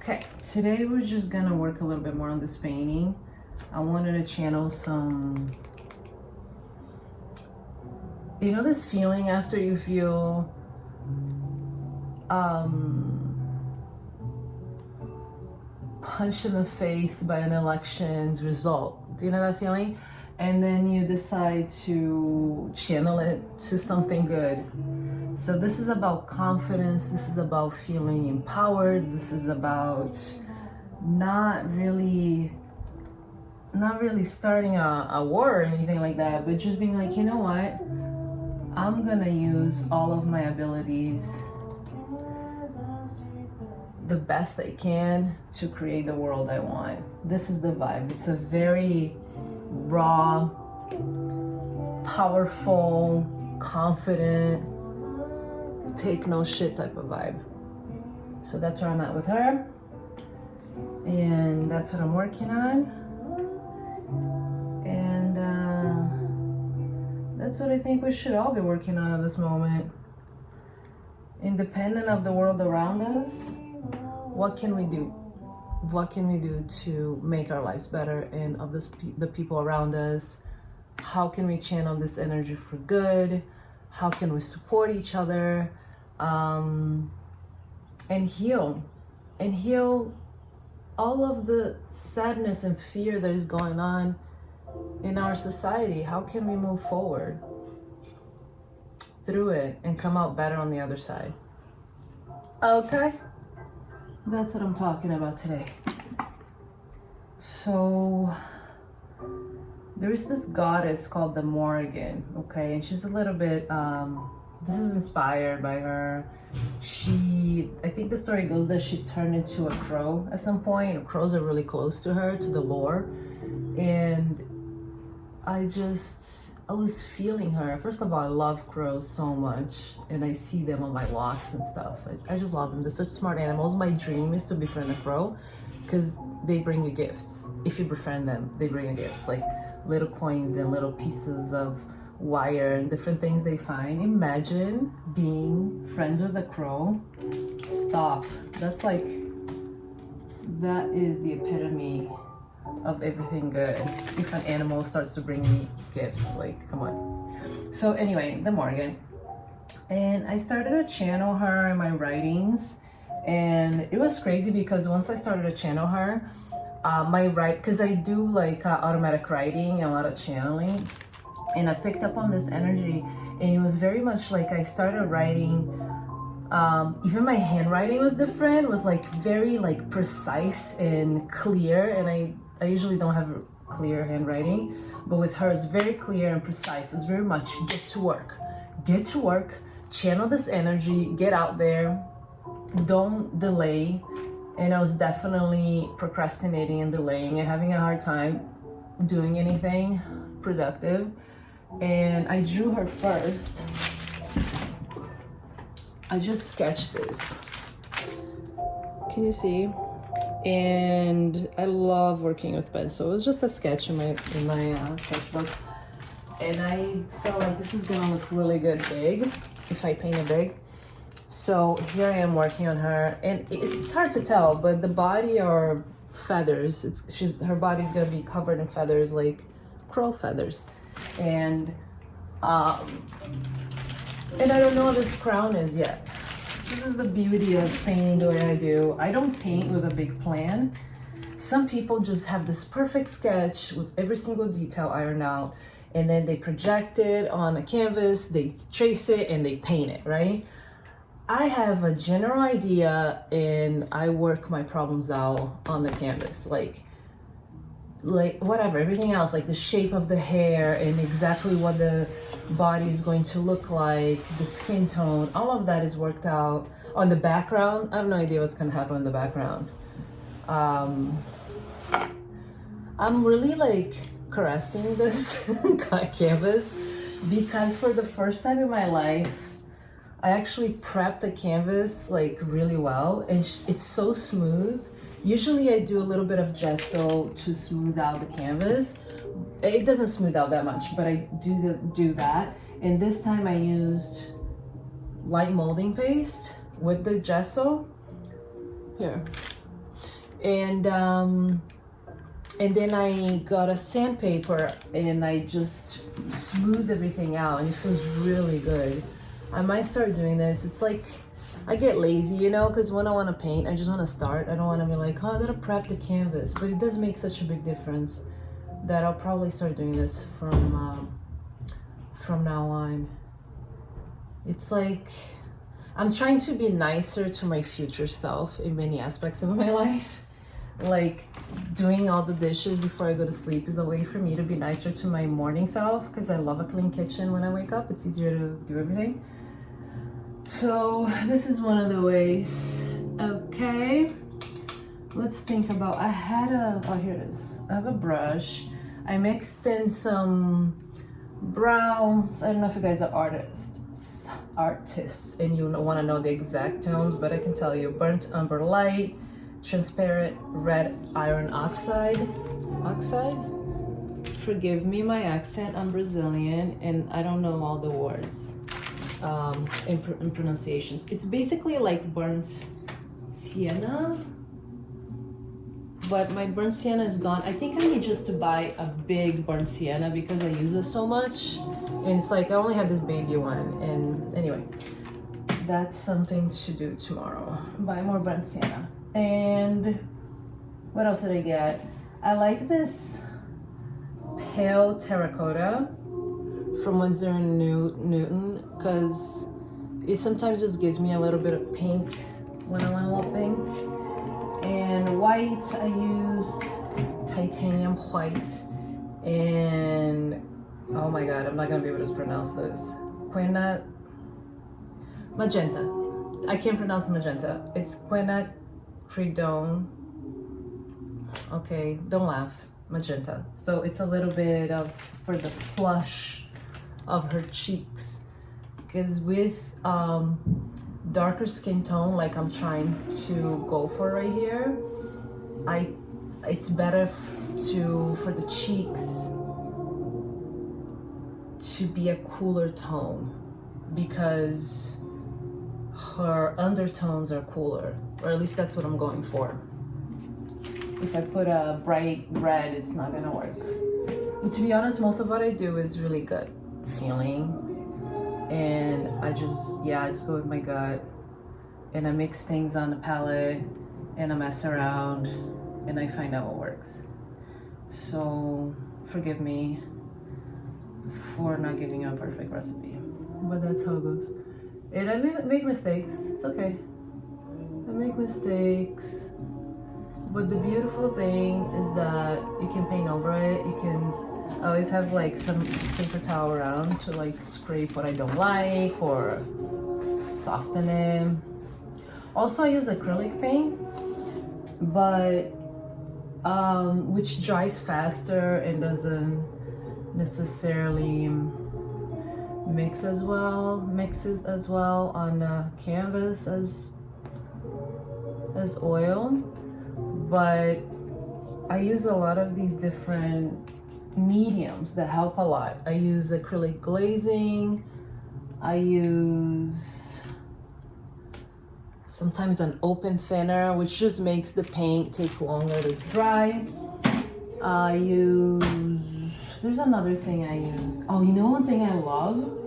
Okay, today we're just gonna work a little bit more on this painting. I wanted to channel some, you know, this feeling after you feel punched in the face by an election's result. Do you know that feeling? And then you decide to channel it to something good. So this is about confidence. This is about feeling empowered. This is about not really starting a war or anything like that, but just being like, you know what? I'm gonna use all of my abilities the best I can to create the world I want. This is the vibe. It's a very raw, powerful, confident, take no shit type of vibe. So that's where I'm at with her. And that's what I'm working on. And that's what I think we should all be working on at this moment. Independent of the world around us, what can we do? What can we do to make our lives better and of the people around us? How can we channel this energy for good? How can we support each other? And heal all of the sadness and fear that is going on in our society. How can we move forward through it and come out better on the other side? Okay, that's what I'm talking about today. So there's this goddess called the Morrigan, okay, and she's a little bit this is inspired by her. I think the story goes that she turned into a crow at some point. Crows are really close to her, to the lore. And I was feeling her. First of all, I love crows so much, and I see them on my walks and stuff. I just love them. They're such smart animals. My dream is to befriend a crow because they bring you gifts. If you befriend them, they bring you gifts, like little coins and little pieces of wire and different things they find. Imagine being friends with a crow. Stop. That is the epitome of everything good. If an animal starts to bring me gifts, like, come on. So anyway, the Morrigan. And I started to channel her in my writings, and it was crazy because once I started to channel her, because I do like automatic writing and a lot of channeling, and I picked up on this energy, and it was very much like I started writing, even my handwriting was different. It was like very like precise and clear, and I usually don't have clear handwriting, but with her it's very clear and precise. It was very much get to work, channel this energy, get out there, don't delay. And I was definitely procrastinating and delaying and having a hard time doing anything productive. And I drew her first. I just sketched this. Can you see? And I love working with pencil. It was just a sketch in my sketchbook. And I felt like this is gonna look really good big if I paint it big. So here I am working on her, and it's hard to tell, but the body are feathers. Her body's gonna be covered in feathers, like crow feathers. And I don't know what this crown is yet. This is the beauty of painting the way I do. I don't paint with a big plan. Some people just have this perfect sketch with every single detail ironed out, and then they project it on a canvas, they trace it, and they paint it, right? I have a general idea, and I work my problems out on the canvas, like whatever, everything else, like the shape of the hair and exactly what the body is going to look like, the skin tone, all of that is worked out. On the background, I have no idea what's gonna happen in the background. I'm really like caressing this canvas because for the first time in my life, I actually prepped the canvas like really well, and it's so smooth. Usually I do a little bit of gesso to smooth out the canvas. It doesn't smooth out that much, but I do that. And this time I used light molding paste with the gesso. Here, And then I got a sandpaper and I just smoothed everything out, and it feels really good. I might start doing this. It's like I get lazy, you know, because when I want to paint, I just want to start. I don't want to be like, oh, I gotta prep the canvas. But it does make such a big difference that I'll probably start doing this from now on. It's like I'm trying to be nicer to my future self in many aspects of my life. Like doing all the dishes before I go to sleep is a way for me to be nicer to my morning self, because I love a clean kitchen when I wake up. It's easier to do everything. So this is one of the ways. Okay, let's think about, oh, here it is. I have a brush. I mixed in some browns. I don't know if you guys are artists and you want to know the exact tones, but I can tell you: burnt umber light, transparent red iron oxide. Forgive me my accent, I'm Brazilian and I don't know all the words in pronunciations. It's basically like burnt sienna, but my burnt sienna is gone. I think I need just to buy a big burnt sienna because I use it so much, and it's like I only had this baby one. And anyway, that's something to do tomorrow, buy more burnt sienna. And what else did I get? I like this pale terracotta from Winsor & Newton, because it sometimes just gives me a little bit of pink when I want a little pink. And white, I used titanium white, and oh my god, I'm not gonna be able to pronounce this. Magenta. I can't pronounce magenta. It's quinacridone. Okay, don't laugh. Magenta. So it's a little bit of for the flush of her cheeks, because with darker skin tone like I'm trying to go for right here, it's better for the cheeks to be a cooler tone, because her undertones are cooler, or at least that's what I'm going for. If I put a bright red, it's not gonna work. But to be honest, most of what I do is really gut feeling, and I just go with my gut, and I mix things on the palette, and I mess around, and I find out what works. So forgive me for not giving you a perfect recipe, but that's how it goes. And I make mistakes. It's okay. I make mistakes. But the beautiful thing is that you can paint over it. You can always have like some paper towel around to like scrape what I don't like or soften it. Also, I use acrylic paint, but which dries faster and doesn't necessarily mixes as well on the canvas as oil. But I use a lot of these different mediums that help a lot. I use acrylic glazing. I use sometimes an open thinner, which just makes the paint take longer to dry. I use, there's another thing I use. Oh, you know one thing I love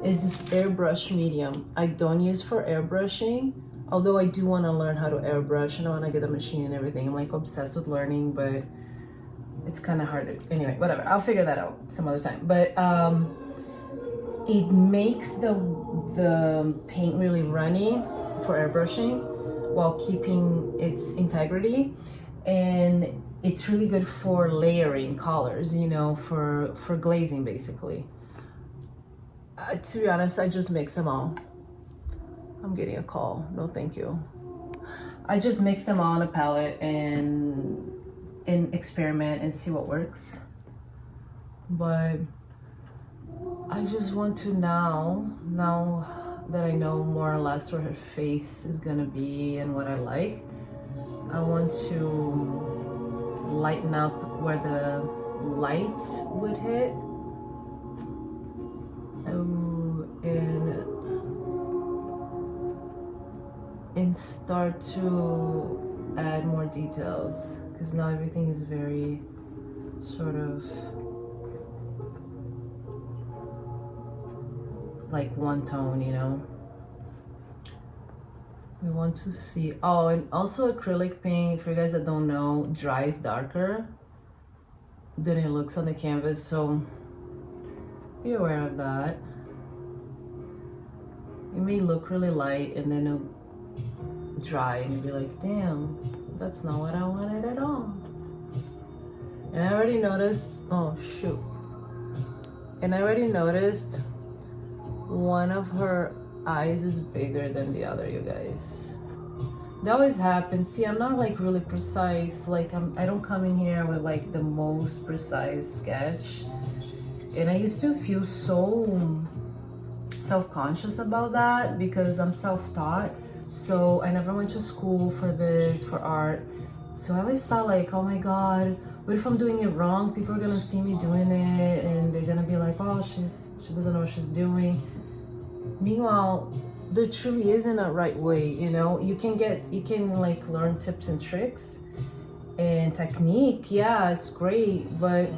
is this airbrush medium. I don't use for airbrushing, although I do want to learn how to airbrush and I want to get a machine and everything. I'm like obsessed with learning, but it's kind of hard to, anyway, whatever. I'll figure that out some other time. But it makes the paint really runny for airbrushing while keeping its integrity. And it's really good for layering colors, you know, for glazing basically. To be honest, I just mix them all. I'm getting a call. No, thank you. I just mix them all on a palette and experiment and see what works. But I just want to now that I know more or less where her face is gonna be and what I like, I want to lighten up where the light would hit. And start to add more details, because now everything is very sort of like one tone, you know. We want to see, oh, and also acrylic paint, for you guys that don't know, dries darker than it looks on the canvas, so be aware of that. It may look really light and then it'll dry and you'll be like, damn, that's not what I wanted at all. And I already noticed, oh shoot. And I already noticed one of her eyes is bigger than the other, you guys. That always happens. See, I'm not like really precise. Like I don't come in here with like the most precise sketch. And I used to feel so self-conscious about that because I'm self-taught. So I never went to school for this, for art. So I always thought like, oh my God, what if I'm doing it wrong? People are gonna see me doing it and they're gonna be like, oh, she doesn't know what she's doing. Meanwhile, there truly isn't a right way, you know? You can like learn tips and tricks and technique. Yeah, it's great, but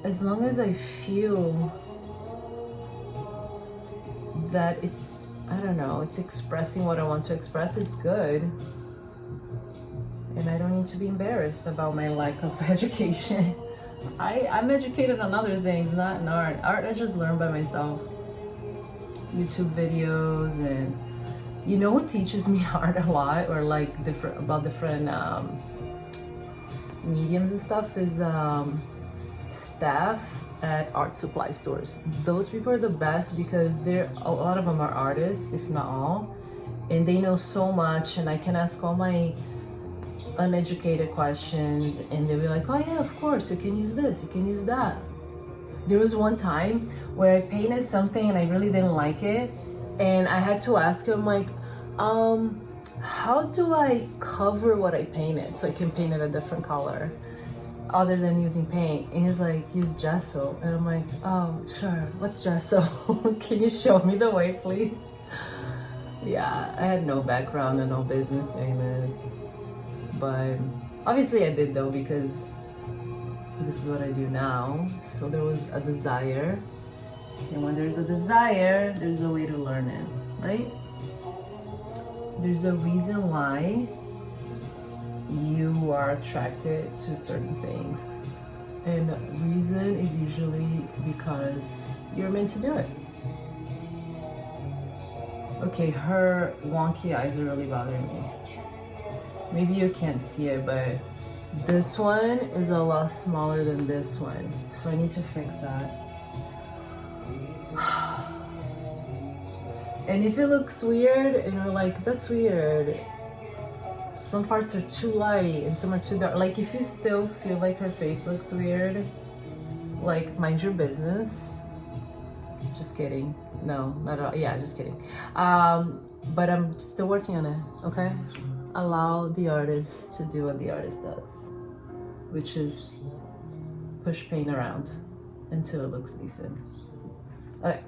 as long as I feel that it's, I don't know, it's expressing what I want to express, it's good. And I don't need to be embarrassed about my lack of education. I'm educated on other things, not in art. Art I just learned by myself. YouTube videos, and you know who teaches me art a lot, or like different mediums and stuff, is staff at art supply stores. Those people are the best because a lot of them are artists, if not all, and they know so much, and I can ask all my uneducated questions and they'll be like, oh yeah, of course, you can use this, you can use that. There was one time where I painted something and I really didn't like it, and I had to ask him like, how do I cover what I painted so I can paint it a different color other than using paint? And he's like, use gesso. And I'm like, oh sure, what's gesso? Can you show me the way, please? Yeah, I had no background and no business doing this, but obviously I did though, because this is what I do now. So there was a desire, and when there's a desire, there's a way to learn it, right? There's a reason why you are attracted to certain things, and the reason is usually because you're meant to do it. Okay, her wonky eyes are really bothering me. Maybe you can't see it, but this one is a lot smaller than this one, so I need to fix that. And if it looks weird and you're like, that's weird, some parts are too light and some are too dark. Like if you still feel like her face looks weird, like mind your business. Just kidding. No, not at all. Yeah, just kidding. But I'm still working on it, okay? Allow the artist to do what the artist does, which is push paint around until it looks decent. Okay.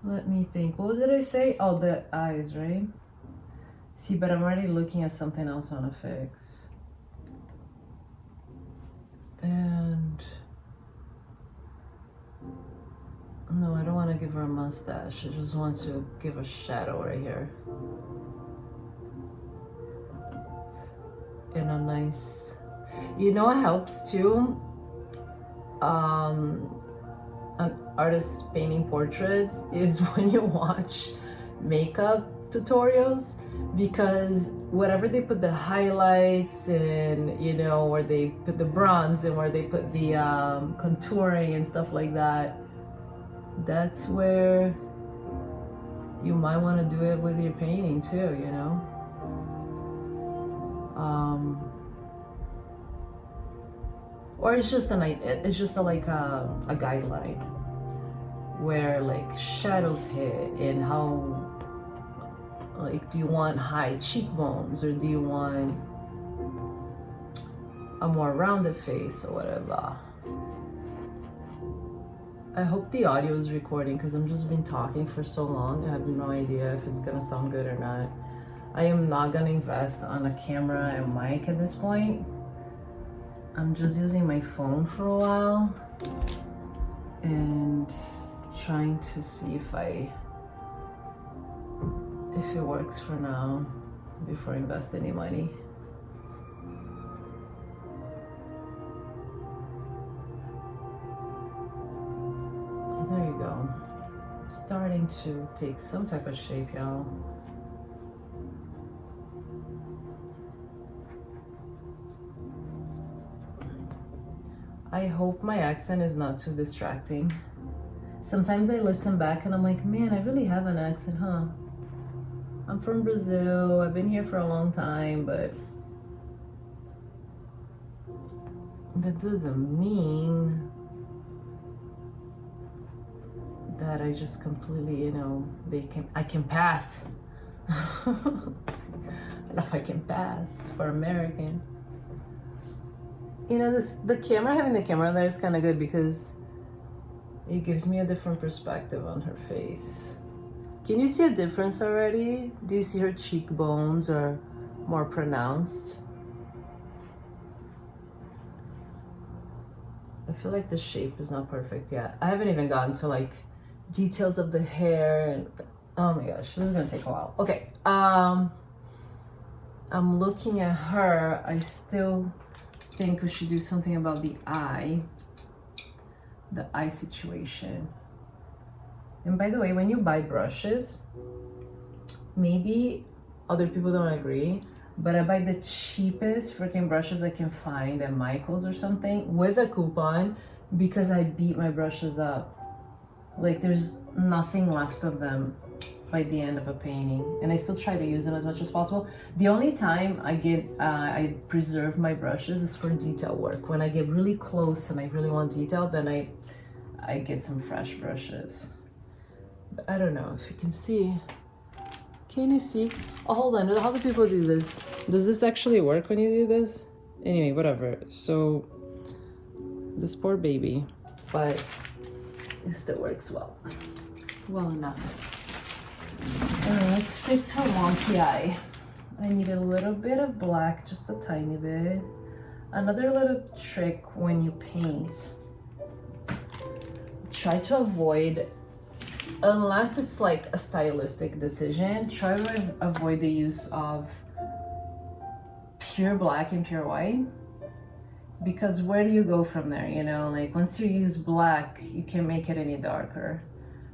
Let me think. What did I say? Oh, the eyes, right? See, but I'm already looking at something else I want to fix. And no, I don't want to give her a mustache. I just want to give a shadow right here. And a nice, you know what helps too? An artist painting portraits is when you watch makeup tutorials, because whatever they put the highlights and, you know, where they put the bronze and where they put the contouring and stuff like that, that's where you might want to do it with your painting too, you know. Or it's just like a guideline where like shadows hit, and how, like, do you want high cheekbones or do you want a more rounded face or whatever. I hope the audio is recording because I'm just been talking for so long. I have no idea if it's gonna sound good or not. I am not gonna invest on a camera and mic at this point. I'm just using my phone for a while and trying to see if it works for now before I invest any money. There you go. It's starting to take some type of shape, y'all. I hope my accent is not too distracting. Sometimes I listen back and I'm like, man, I really have an accent, huh? I'm from Brazil. I've been here for a long time, but that doesn't mean that I just completely, I can pass. I don't know if I can pass for American. Having the camera there is kind of good because it gives me a different perspective on her face. Can you see a difference already? Do you see her cheekbones are more pronounced? I feel like the shape is not perfect yet. I haven't even gotten to like details of the hair and oh my gosh, this is gonna take a while. Okay, I'm looking at her. I still think we should do something about the eye situation. And by the way, when you buy brushes, maybe other people don't agree, but I buy the cheapest freaking brushes I can find at Michael's or something with a coupon because I beat my brushes up. Like there's nothing left of them by the end of a painting, and I still try to use them as much as possible. The only time I preserve my brushes is for detail work. When I get really close and I really want detail, then I get some fresh brushes. But I don't know if you can see. Can you see? Oh, hold on. How do people do this? Does this actually work when you do this? Anyway, whatever. So this poor baby, but it still works well enough. Alright, let's fix her wonky eye. I need a little bit of black, just a tiny bit. Another little trick when you paint, try to avoid, unless it's like a stylistic decision, try to avoid the use of pure black and pure white. Because where do you go from there? Like once you use black, you can't make it any darker.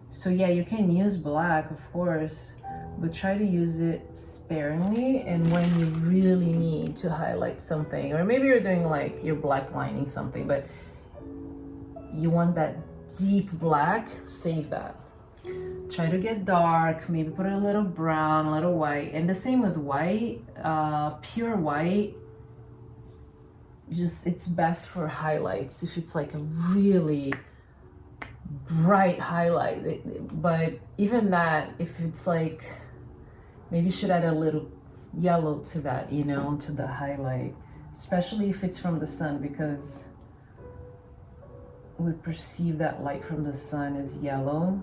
So yeah, you can use black, of course, but try to use it sparingly and when you really need to highlight something. Or maybe you're doing like, you're black lining something, but you want that deep black, save that. Try to get dark, maybe put a little brown, a little white. And the same with white, pure white, it's best for highlights if it's like a really bright highlight. But even that, if it's like, maybe you should add a little yellow to that, to the highlight, especially if it's from the sun, because we perceive that light from the sun as yellow.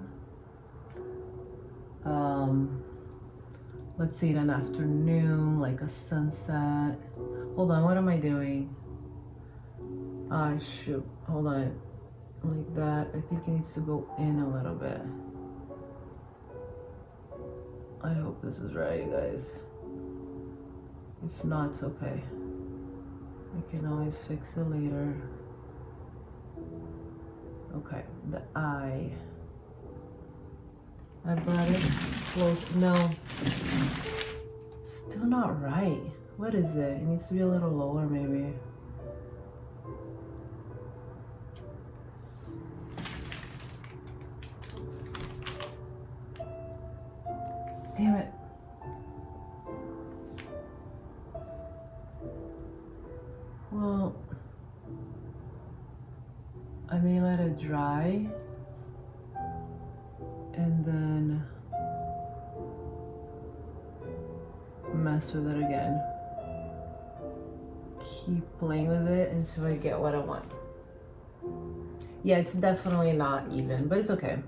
Let's say in an afternoon, like a sunset. Hold on, what am I doing? Ah, shoot, hold on. Like that. I think it needs to go in a little bit. I hope this is right, you guys. If not, it's okay. I can always fix it later. Okay, the eye. I brought it close. No. Still not right. What is it? It needs to be a little lower, maybe. Damn it. Well, I may let it dry and then mess with it again. Keep playing with it until I get what I want. Yeah, it's definitely not even, but it's okay.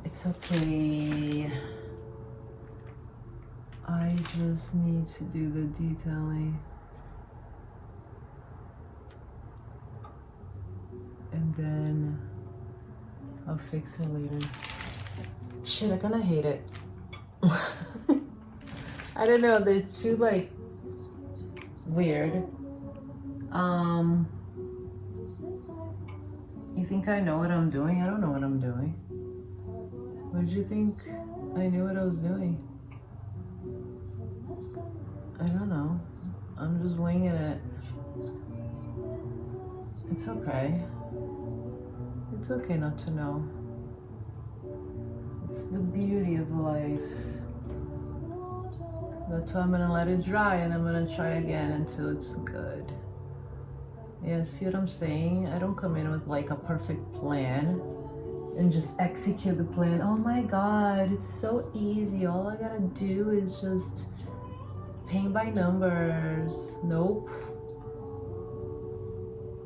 It's okay. I just need to do the detailing. And then I'll fix it later. Shit, I kinda hate it. I don't know, they're too like weird. You think I know what I'm doing? I don't know what I'm doing. What did you think I knew what I was doing? I don't know. I'm just winging it. It's okay. It's okay not to know. It's the beauty of life. That's why I'm gonna let it dry and I'm gonna try again until it's good. Yeah, see what I'm saying? I don't come in with like a perfect plan and just execute the plan. Oh my God, it's so easy. All I gotta do is just paint by numbers. Nope.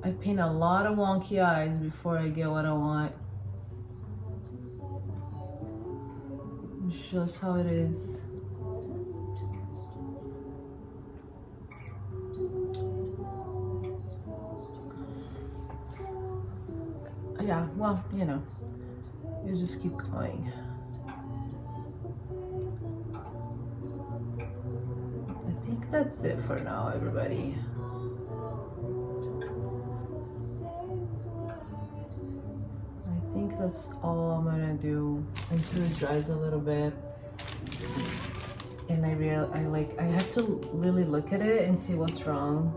I paint a lot of wonky eyes before I get what I want. It's just how it is. Yeah, well, you know, you just keep going. I think that's it for now, everybody. I think that's all I'm gonna do until it dries a little bit. And I have to really look at it and see what's wrong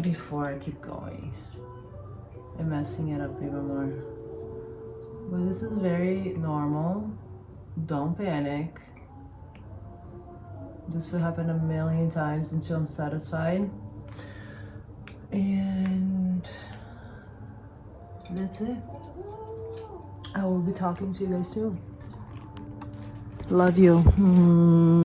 before I keep going and messing it up even more. But this is very normal. Don't panic. This will happen a million times until I'm satisfied. And that's it. I will be talking to you guys soon. Love you.